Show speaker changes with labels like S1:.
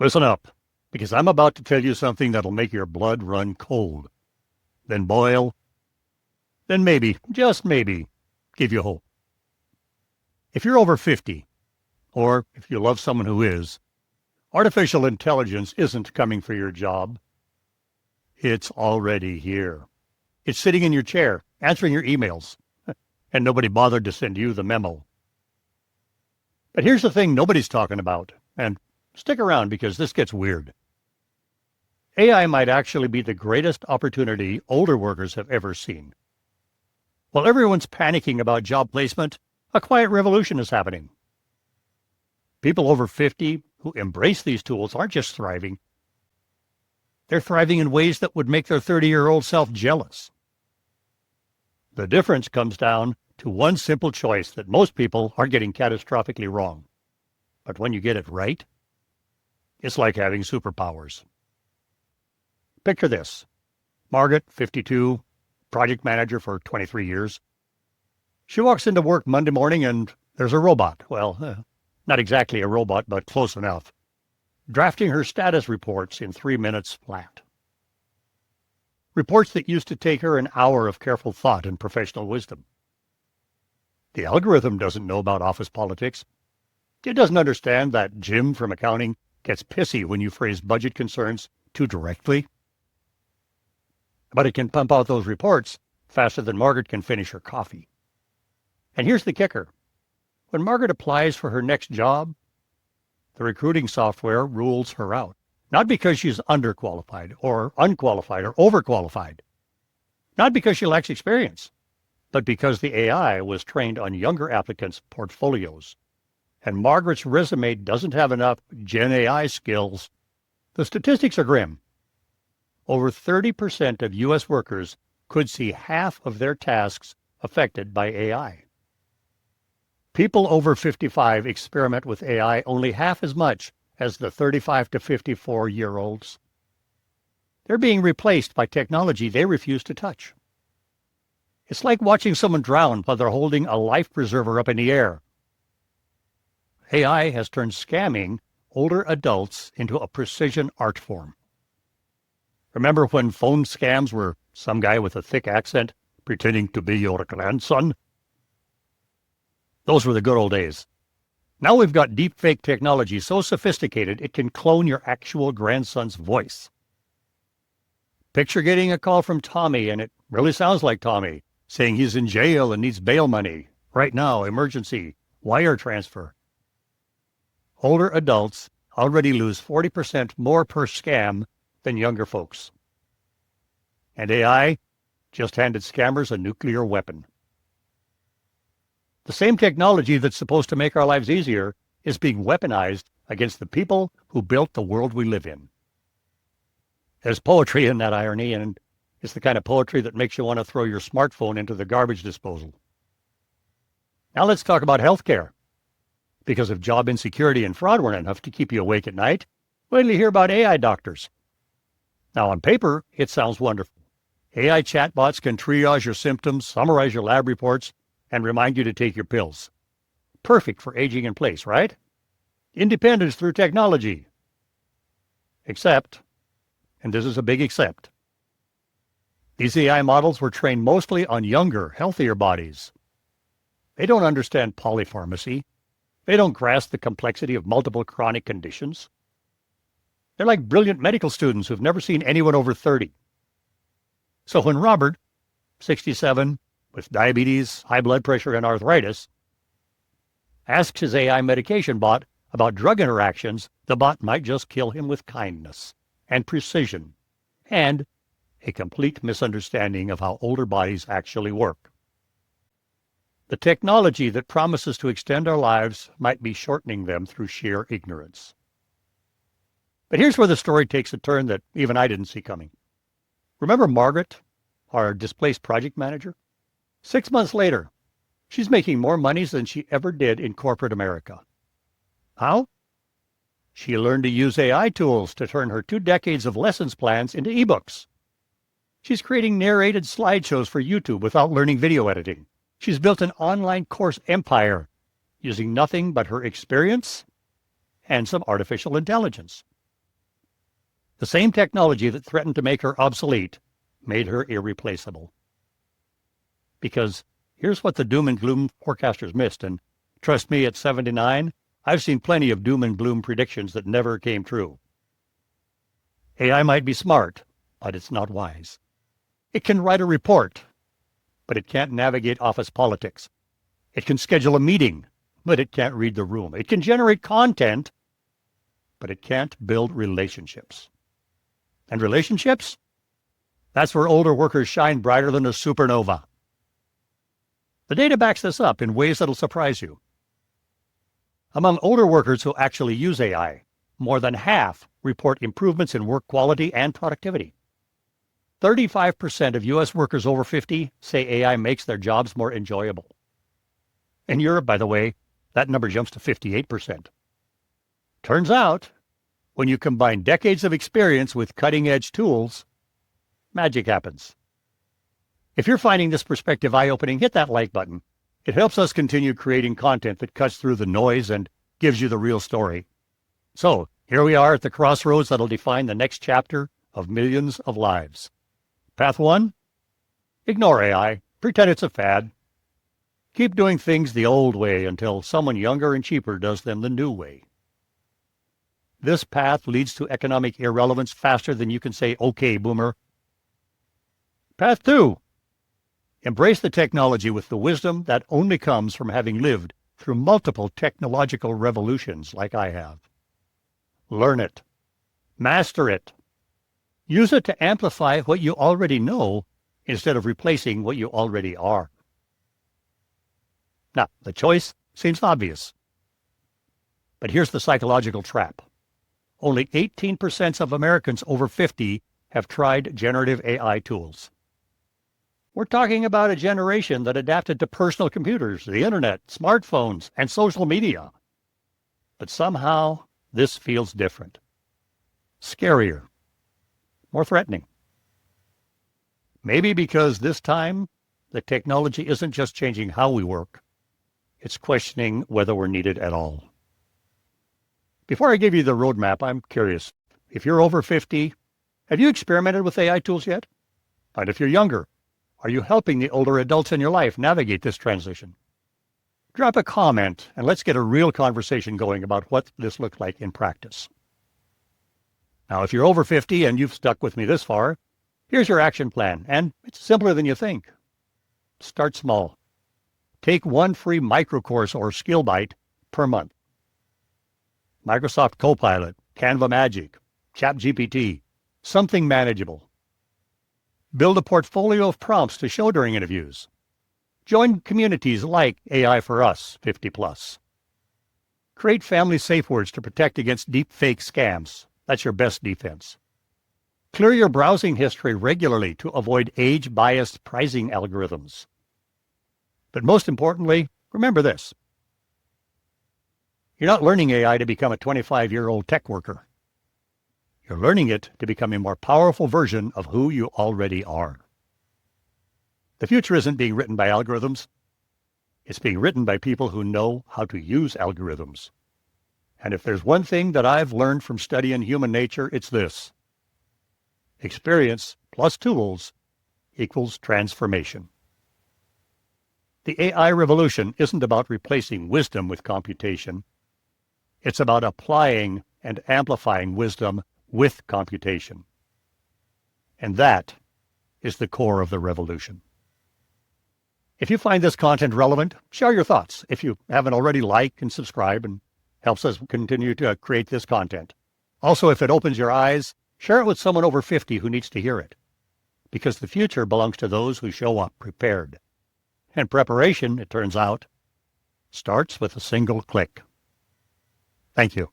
S1: Listen up, because I'm about to tell you something that'll make your blood run cold, then boil, then maybe, just maybe, give you hope. If you're over 50, or if you love someone who is, artificial intelligence isn't coming for your job. It's already here. It's sitting in your chair, answering your emails, and nobody bothered to send you the memo. But here's the thing nobody's talking about, and stick around because this gets weird. AI might actually be the greatest opportunity older workers have ever seen. While everyone's panicking about job placement, a quiet revolution is happening. People over 50 who embrace these tools aren't just thriving. They're thriving in ways that would make their 30-year-old self jealous. The difference comes down to one simple choice that most people are getting catastrophically wrong. But when you get it right, it's like having superpowers. Picture this. Margaret, 52, project manager for 23 years. She walks into work Monday morning and there's a robot. Well, not exactly a robot, but close enough. Drafting her status reports in 3 minutes flat. Reports that used to take her an hour of careful thought and professional wisdom. The algorithm doesn't know about office politics. It doesn't understand that Jim from accounting gets pissy when you phrase budget concerns too directly. But it can pump out those reports faster than Margaret can finish her coffee. And here's the kicker. When Margaret applies for her next job, the recruiting software rules her out. Not because she's underqualified or unqualified or overqualified. Not because she lacks experience, but because the AI was trained on younger applicants' portfolios. And Margaret's resume doesn't have enough Gen AI skills. The statistics are grim. Over 30% of U.S. workers could see half of their tasks affected by AI. People over 55 experiment with AI only half as much as the 35 to 54-year-olds. They're being replaced by technology they refuse to touch. It's like watching someone drown while they're holding a life preserver up in the air. AI has turned scamming older adults into a precision art form. Remember when phone scams were some guy with a thick accent pretending to be your grandson? Those were the good old days. Now we've got deepfake technology so sophisticated it can clone your actual grandson's voice. Picture getting a call from Tommy, and it really sounds like Tommy, saying he's in jail and needs bail money. Right now, emergency, wire transfer. Older adults already lose 40% more per scam than younger folks. And AI just handed scammers a nuclear weapon. The same technology that's supposed to make our lives easier is being weaponized against the people who built the world we live in. There's poetry in that irony, and it's the kind of poetry that makes you want to throw your smartphone into the garbage disposal. Now let's talk about healthcare. Because if job insecurity and fraud weren't enough to keep you awake at night, wait till you hear about AI doctors. Now on paper, it sounds wonderful. AI chatbots can triage your symptoms, summarize your lab reports, and remind you to take your pills. Perfect for aging in place, right? Independence through technology. Except, and this is a big except, these AI models were trained mostly on younger, healthier bodies. They don't understand polypharmacy. They don't grasp the complexity of multiple chronic conditions. They're like brilliant medical students who've never seen anyone over 30. So when Robert, 67, with diabetes, high blood pressure, and arthritis, asks his AI medication bot about drug interactions, the bot might just kill him with kindness and precision and a complete misunderstanding of how older bodies actually work. The technology that promises to extend our lives might be shortening them through sheer ignorance. But here's where the story takes a turn that even I didn't see coming. Remember Margaret, our displaced project manager? 6 months later, she's making more money than she ever did in corporate America. How? She learned to use AI tools to turn her 2 decades of lessons plans into ebooks. She's creating narrated slideshows for YouTube without learning video editing. She's built an online course empire using nothing but her experience and some artificial intelligence. The same technology that threatened to make her obsolete made her irreplaceable. Because here's what the doom and gloom forecasters missed, and trust me, at 79, I've seen plenty of doom and gloom predictions that never came true. AI might be smart, but it's not wise. It can write a report, but it can't navigate office politics. It can schedule a meeting, but it can't read the room. It can generate content, but it can't build relationships. And relationships? That's where older workers shine brighter than a supernova. The data backs this up in ways that'll surprise you. Among older workers who actually use AI, more than half report improvements in work quality and productivity. 35% of U.S. workers over 50 say AI makes their jobs more enjoyable. In Europe, by the way, that number jumps to 58%. Turns out, when you combine decades of experience with cutting-edge tools, magic happens. If you're finding this perspective eye-opening, hit that like button. It helps us continue creating content that cuts through the noise and gives you the real story. So, here we are at the crossroads that'll define the next chapter of millions of lives. Path 1? Ignore AI. Pretend it's a fad. Keep doing things the old way until someone younger and cheaper does them the new way. This path leads to economic irrelevance faster than you can say, "Okay, boomer." Path 2. Embrace the technology with the wisdom that only comes from having lived through multiple technological revolutions like I have. Learn it. Master it. Use it to amplify what you already know instead of replacing what you already are. Now, the choice seems obvious. But here's the psychological trap. Only 18% of Americans over 50 have tried generative AI tools. We're talking about a generation that adapted to personal computers, the internet, smartphones, and social media. But somehow, this feels different. Scarier. More threatening. Maybe because this time, the technology isn't just changing how we work, it's questioning whether we're needed at all. Before I give you the roadmap, I'm curious. If you're over 50, have you experimented with AI tools yet? And if you're younger, are you helping the older adults in your life navigate this transition? Drop a comment and let's get a real conversation going about what this looks like in practice. Now, if you're over 50 and you've stuck with me this far, here's your action plan, and it's simpler than you think. Start small. Take one free micro course or skill bite per month. Microsoft Copilot, Canva Magic, ChatGPT, something manageable. Build a portfolio of prompts to show during interviews. Join communities like AI for Us 50+. Create family safe words to protect against deep fake scams. That's your best defense. Clear your browsing history regularly to avoid age-biased pricing algorithms. But most importantly, remember this. You're not learning AI to become a 25-year-old tech worker. You're learning it to become a more powerful version of who you already are. The future isn't being written by algorithms. It's being written by people who know how to use algorithms. And if there's one thing that I've learned from studying human nature, it's this. Experience plus tools equals transformation. The AI revolution isn't about replacing wisdom with computation. It's about applying and amplifying wisdom with computation. And that is the core of the revolution. If you find this content relevant, share your thoughts. If you haven't already, like and subscribe, and helps us continue to create this content. Also, if it opens your eyes, share it with someone over 50 who needs to hear it. Because the future belongs to those who show up prepared. And preparation, it turns out, starts with a single click. Thank you.